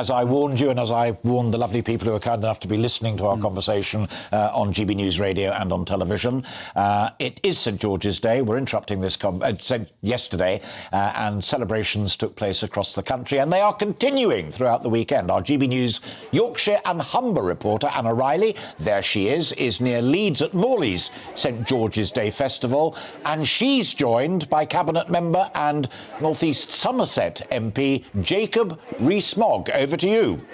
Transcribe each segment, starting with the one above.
As I warned you, and as I warned the lovely people who are kind enough to be listening to our conversation on GB News Radio and on television, it is St George's Day. We're interrupting this yesterday, and celebrations took place across the country, and they are continuing throughout the weekend. Our GB News Yorkshire and Humber reporter, Anna Riley, there she is near Leeds at Morley's St George's Day Festival, and she's joined by Cabinet member and North East Somerset MP Jacob Rees-Mogg. Over to you.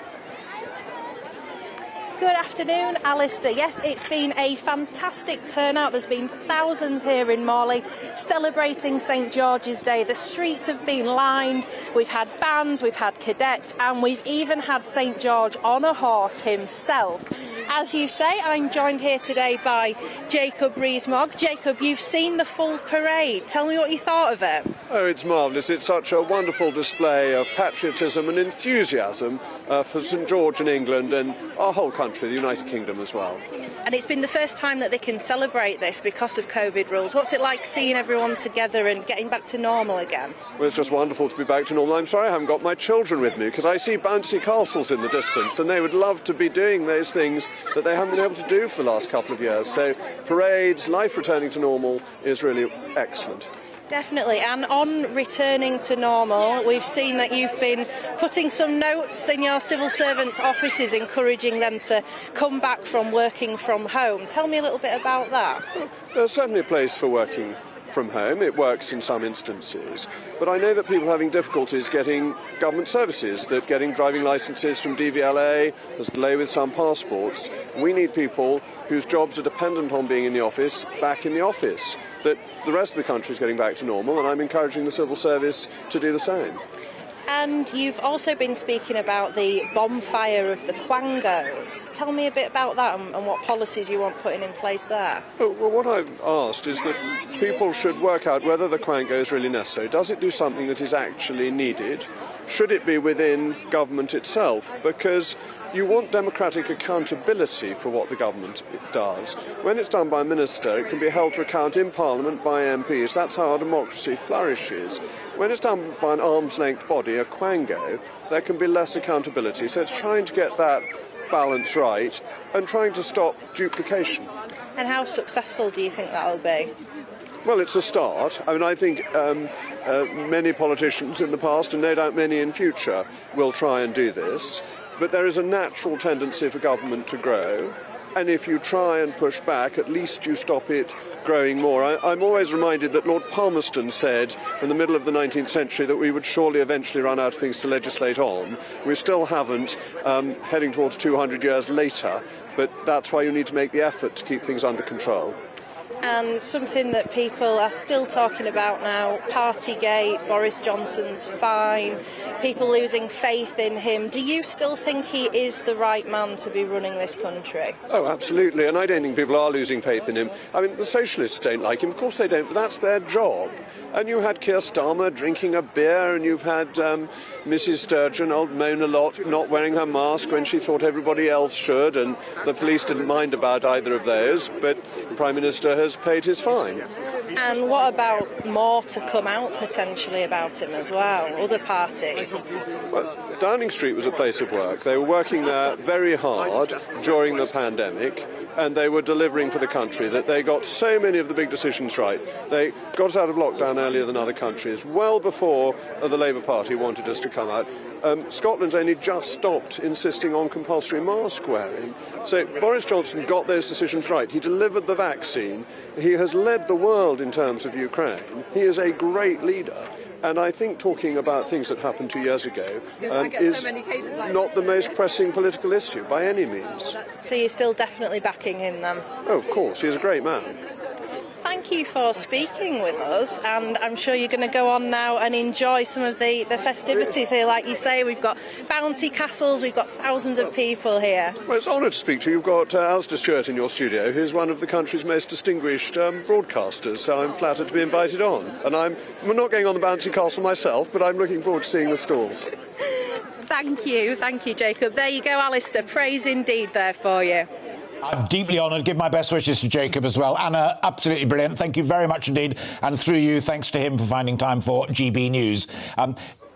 Good afternoon, Alistair. Yes, it's been a fantastic turnout. There's been thousands here in Morley celebrating St George's Day. The streets have been lined. We've had bands, we've had cadets, and we've even had St George on a horse himself. As you say, I'm joined here today by Jacob Rees-Mogg. Jacob, you've seen the full parade. Tell me what you thought of it. Oh, it's marvellous. It's such a wonderful display of patriotism and enthusiasm for St George in England and our whole country, the United Kingdom as well. And it's been the first time that they can celebrate this because of COVID rules. What's it like seeing everyone together and getting back to normal again? Well, it's just wonderful to be back to normal. I'm sorry I haven't got my children with me because I see bouncy castles in the distance and they would love to be doing those things that they haven't been able to do for the last couple of years. So parades, life returning to normal is really excellent. Definitely, and on returning to normal, we've seen that you've been putting some notes in your civil servants' offices encouraging them to come back from working from home. Tell me a little bit about that. Well, there's certainly a place for working from home. It works in some instances, but I know that people are having difficulties getting government services, that getting driving licences from DVLA, there's a delay with some passports. We need people whose jobs are dependent on being in the office, back in the office, that the rest of the country is getting back to normal, and I'm encouraging the civil service to do the same. And you've also been speaking about the bonfire of the Quangos. Tell me a bit about that and what policies you want putting in place there. Oh, well, what I've asked is that people should work out whether the Quango is really necessary. Does it do something that is actually needed? Should it be within government itself? Because you want democratic accountability for what the government does. When it's done by a minister, it can be held to account in Parliament by MPs. That's how our democracy flourishes. When it's done by an arm's-length body, a Quango, there can be less accountability. So it's trying to get that balance right and trying to stop duplication. And how successful do you think that'll be? Well, it's a start. I mean, I think many politicians in the past, and no doubt many in future, will try and do this. But there is a natural tendency for government to grow. And if you try and push back, at least you stop it growing more. I'm always reminded that Lord Palmerston said in the middle of the 19th century that we would surely eventually run out of things to legislate on. We still haven't, heading towards 200 years later, but that's why you need to make the effort to keep things under control. And something that people are still talking about now, Partygate, Boris Johnson's fine, people losing faith in him. Do you still think he is the right man to be running this country? Oh, absolutely, and I don't think people are losing faith in him. I mean, the socialists don't like him, of course they don't, but that's their job. And you had Keir Starmer drinking a beer, and you've had Mrs Sturgeon, old Mona Lott, not wearing her mask when she thought everybody else should, and the police didn't mind about either of those, but the Prime Minister has paid his fine. And what about more to come out potentially about him as well, other parties? Well, Downing Street was a place of work. They were working there very hard during the pandemic, and they were delivering for the country, that they got so many of the big decisions right. They got us out of lockdown earlier than other countries, well before the Labour Party wanted us to come out. Scotland's only just stopped insisting on compulsory mask wearing. So Boris Johnson got those decisions right. He delivered the vaccine. He has led the world in terms of Ukraine. He is a great leader. And I think talking about things that happened 2 years ago is not the most pressing political issue by any means. So you're still definitely backing him then? Oh, of course. He's a great man. Thank you for speaking with us, and I'm sure you're going to go on now and enjoy some of the festivities here. Like you say, we've got bouncy castles, we've got thousands of people here. Well, it's an honour to speak to you. You've got Alistair Stewart in your studio, who's one of the country's most distinguished broadcasters, so I'm flattered to be invited on. And I'm not going on the bouncy castle myself, but I'm looking forward to seeing the stalls. Thank you, Jacob. There you go, Alistair. Praise indeed there for you. I'm deeply honoured. Give my best wishes to Jacob as well. Anna, absolutely brilliant. Thank you very much indeed. And through you, thanks to him for finding time for GB News.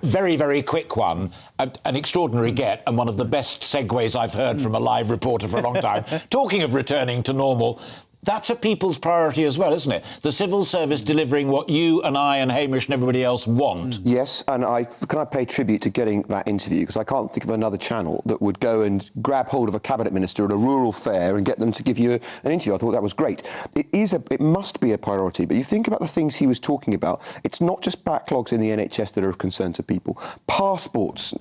very, very quick one, an extraordinary get, and one of the best segues I've heard from a live reporter for a long time. Talking of returning to normal, that's a people's priority as well, isn't it? The civil service delivering what you and I and Hamish and everybody else want. Yes, and can I pay tribute to getting that interview, because I can't think of another channel that would go and grab hold of a cabinet minister at a rural fair and get them to give you an interview. I thought that was great. It must be a priority, but you think about the things he was talking about. It's not just backlogs in the NHS that are of concern to people. Passports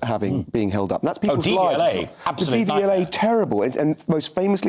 being held up. And that's people's DVLA, lives. absolute The DVLA, nightmare. terrible. And most famously with